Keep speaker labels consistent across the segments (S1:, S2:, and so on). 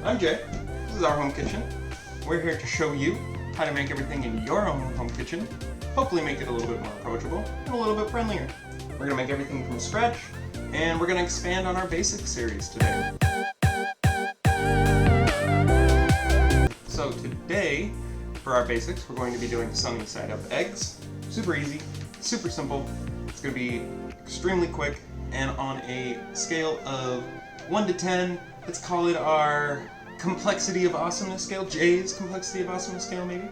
S1: I'm Jay. This is our home kitchen. We're here to show you how to make everything in your own home kitchen, hopefully make it a little bit more approachable and a little bit friendlier. We're going to make everything from scratch, and we're going to expand on our basics series today. So today, for our basics, we're going to be doing sunny side up eggs. Super easy, super simple. It's going to be extremely quick, and on a scale of 1 to 10, let's call it our complexity of awesomeness scale, J's complexity of awesomeness scale maybe.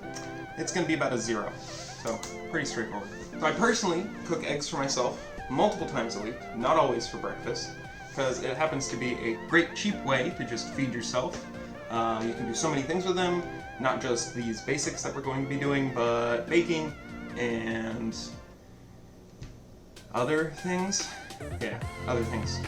S1: It's going to be about a 0, so pretty straightforward. So I personally cook eggs for myself multiple times a week, not always for breakfast, because it happens to be a great cheap way to just feed yourself. You can do so many things with them, not just these basics that we're going to be doing, but baking and other things. Yeah, other things.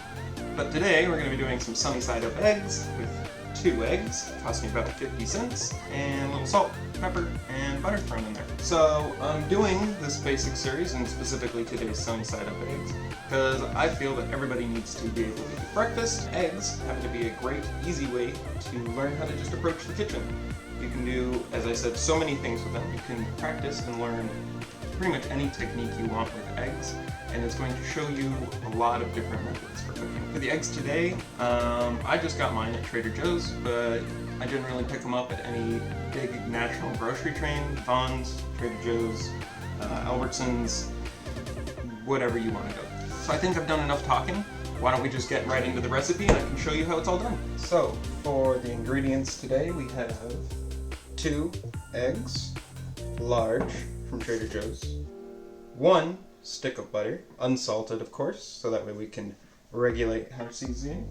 S1: But today we're going to be doing some sunny side up eggs with 2 eggs, costing about 50 cents, and a little salt, pepper, and butter thrown in there. So I'm doing this basic series, and specifically today's sunny side up eggs, because I feel that everybody needs to be able to eat breakfast. Eggs happen to be a great, easy way to learn how to just approach the kitchen. You can do, as I said, so many things with them. You can practice and learn pretty much any technique you want with eggs, and it's going to show you a lot of different methods for cooking. For the eggs today, I just got mine at Trader Joe's, but I didn't really pick them up at any big national grocery chain, Vons, Trader Joe's, Albertsons, whatever you want to go. So I think I've done enough talking. Why don't we just get right into the recipe and I can show you how it's all done. So for the ingredients today, we have 2 eggs, large, from Trader Joe's, 1 stick of butter, unsalted of course, so that way we can regulate our seasoning,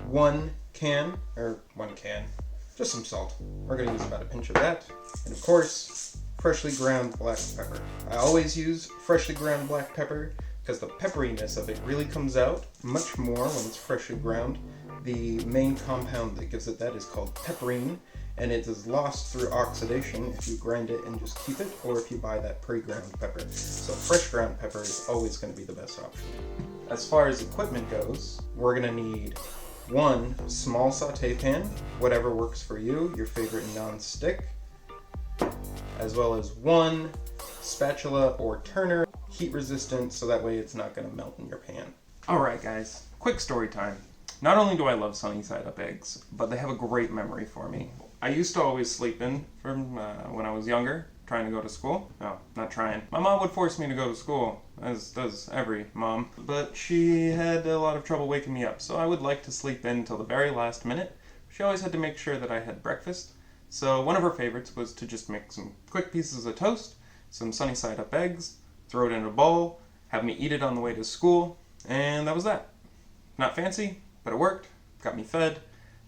S1: 1 can, just some salt. We're going to use about a pinch of that, and of course, freshly ground black pepper. I always use freshly ground black pepper because the pepperiness of it really comes out much more when it's freshly ground. The main compound that gives it that is called pepperine, and it is lost through oxidation if you grind it and just keep it, or if you buy that pre-ground pepper. So fresh ground pepper is always going to be the best option. As far as equipment goes, we're going to need 1 small saute pan, whatever works for you, your favorite non-stick, as well as 1 spatula or turner, heat resistant, so that way it's not going to melt in your pan. Alright guys, quick story time. Not only do I love sunny side up eggs, but they have a great memory for me. I used to always sleep in from when I was younger, trying to go to school. No, not trying. My mom would force me to go to school, as does every mom, but she had a lot of trouble waking me up, so I would like to sleep in till the very last minute. She always had to make sure that I had breakfast, so one of her favorites was to just make some quick pieces of toast, some sunny side up eggs, throw it in a bowl, have me eat it on the way to school, and that was that. Not fancy, but it worked, got me fed,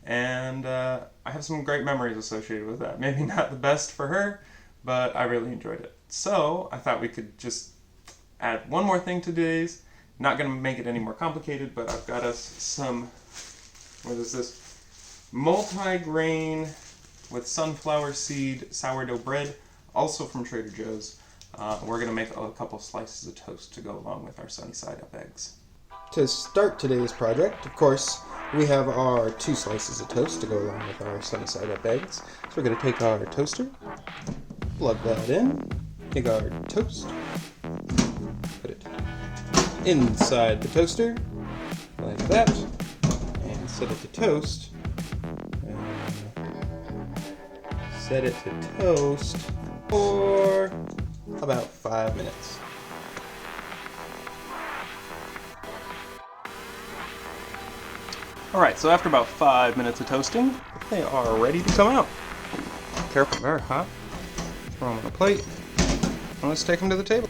S1: and I have some great memories associated with that. Maybe not the best for her, but I really enjoyed it. So I thought we could just add one more thing to today's. Not going to make it any more complicated, but I've got us some, what is this? Multi-grain with sunflower seed sourdough bread, also from Trader Joe's. We're going to make a couple slices of toast to go along with our sunny side up eggs. To start today's project, of course, we have our 2 slices of toast to go along with our sunny side up eggs. So we're going to take our toaster, plug that in, take our toast, put it inside the toaster, like that, and set it to toast. Set it to toast for about 5 minutes. Alright, so after about 5 minutes of toasting, they are ready to come out. Careful, very hot. Throw them on a plate, and let's take them to the table.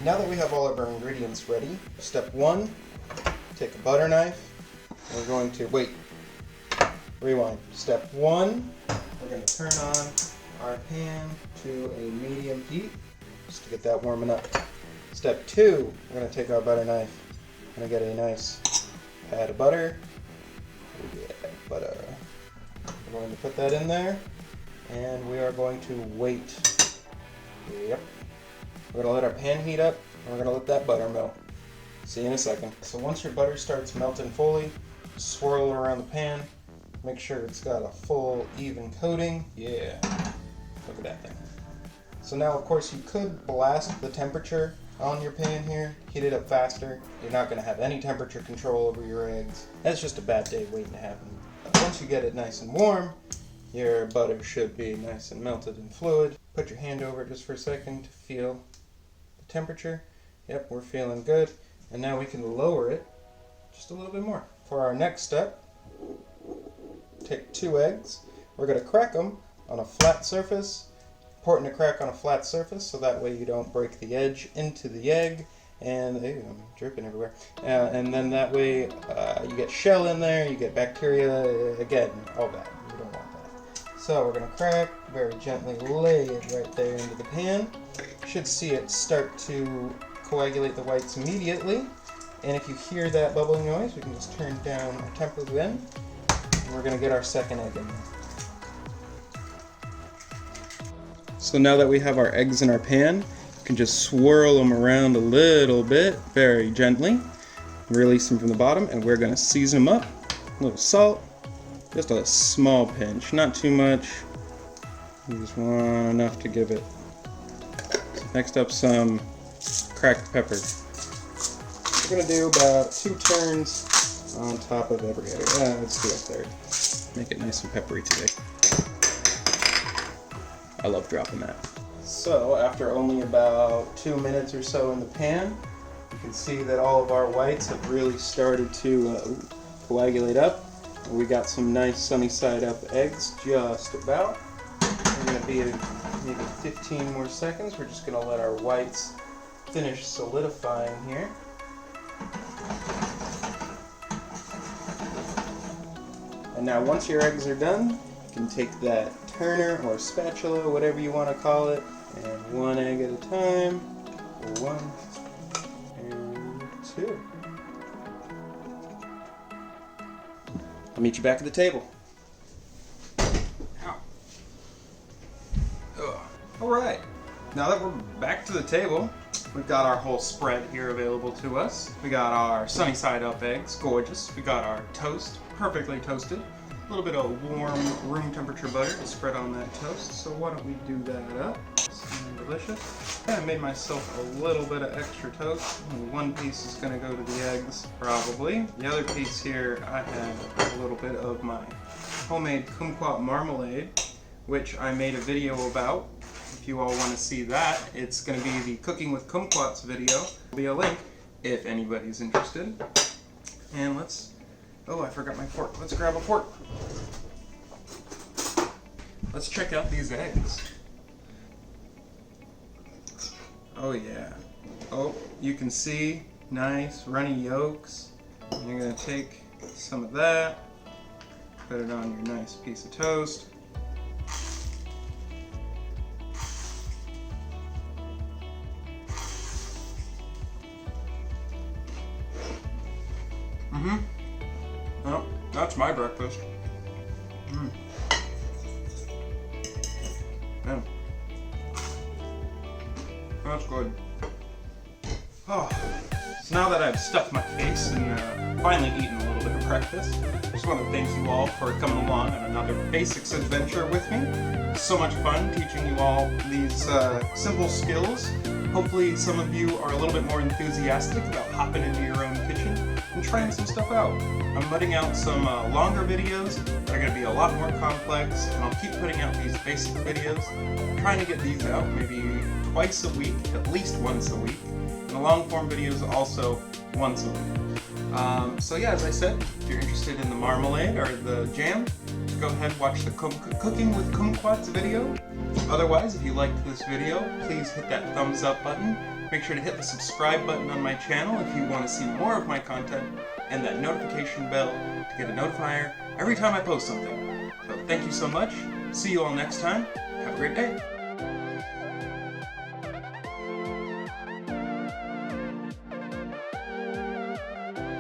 S1: Now that we have all of our ingredients ready, step 1, take a butter knife. We're going to, rewind. Step 1, we're going to turn on our pan to a medium heat, just to get that warming up. Step 2, we're going to take our butter knife and get a nice pad of butter. Butter. We're going to put that in there, and we are going to wait. Yep. We're going to let our pan heat up, and we're going to let that butter melt. See you in a second. So once your butter starts melting fully, swirl it around the pan, Make sure it's got a full, even coating. Yeah, look at that thing. So now, of course, you could blast the temperature on your pan here, heat it up faster. You're not going to have any temperature control over your eggs. That's just a bad day waiting to happen. But once you get it nice and warm, your butter should be nice and melted and fluid. Put your hand over it just for a second to feel the temperature. Yep, we're feeling good. And now we can lower it just a little bit more. For our next step, take 2 eggs. We're going to crack them on a flat surface. Important to crack on a flat surface so that way you don't break the edge into the egg. And ew, I'm dripping everywhere. And then that way you get shell in there, you get bacteria, again, all bad. You don't want that. So we're going to crack, very gently lay it right there into the pan. You should see it start to coagulate the whites immediately. And if you hear that bubbling noise, we can just turn down our temper then. And we're going to get our second egg in there. So now that we have our eggs in our pan, you can just swirl them around a little bit, very gently. Release them from the bottom, and we're going to season them up. A little salt, just a small pinch, not too much. You just want enough to give it. Next up, some cracked pepper. We're going to do about 2 turns on top of every egg. Let's do a third. Make it nice and peppery today. I love dropping that. So after only about 2 minutes or so in the pan, you can see that all of our whites have really started to coagulate up. And we got some nice sunny side up eggs just about. We're going to be at maybe 15 more seconds. We're just going to let our whites finish solidifying here. And now once your eggs are done, you can take that turner or spatula, whatever you want to call it, and 1 egg at a time. 1 and 2. I'll meet you back at the table. Ow. Ugh. Alright, now that we're back to the table, we've got our whole spread here available to us. We got our sunny side up eggs, gorgeous. We got our toast, perfectly toasted. A little bit of warm room temperature butter to spread on that toast. So why don't we do that up? Something delicious. I made myself a little bit of extra toast. And 1 piece is going to go to the eggs, probably. The other piece here, I have a little bit of my homemade kumquat marmalade, which I made a video about. If you all want to see that, it's going to be the Cooking with Kumquats video. There'll be a link if anybody's interested. And oh, I forgot my fork. Let's grab a fork. Let's check out these eggs. Oh yeah. Oh, you can see nice runny yolks. And you're going to take some of that, put it on your nice piece of toast. Oh, that's my breakfast. Man. That's good. Oh, so now that I've stuffed my face and finally eaten a little bit of breakfast, I just want to thank you all for coming along on another basics adventure with me. It's so much fun teaching you all these simple skills. Hopefully some of you are a little bit more enthusiastic about hopping into your own kitchen and trying some stuff out. I'm putting out some longer videos that are going to be a lot more complex, and I'll keep putting out these basic videos. I'm trying to get these out maybe twice a week, at least once a week, and the long form videos also once a week. So yeah, as I said, if you're interested in the marmalade or the jam, go ahead and watch the Cooking with Kumquats video. Otherwise, if you liked this video, please hit that thumbs up button. Make sure to hit the subscribe button on my channel if you want to see more of my content, and that notification bell to get a notifier every time I post something. So thank you so much. See you all next time. Have a great day.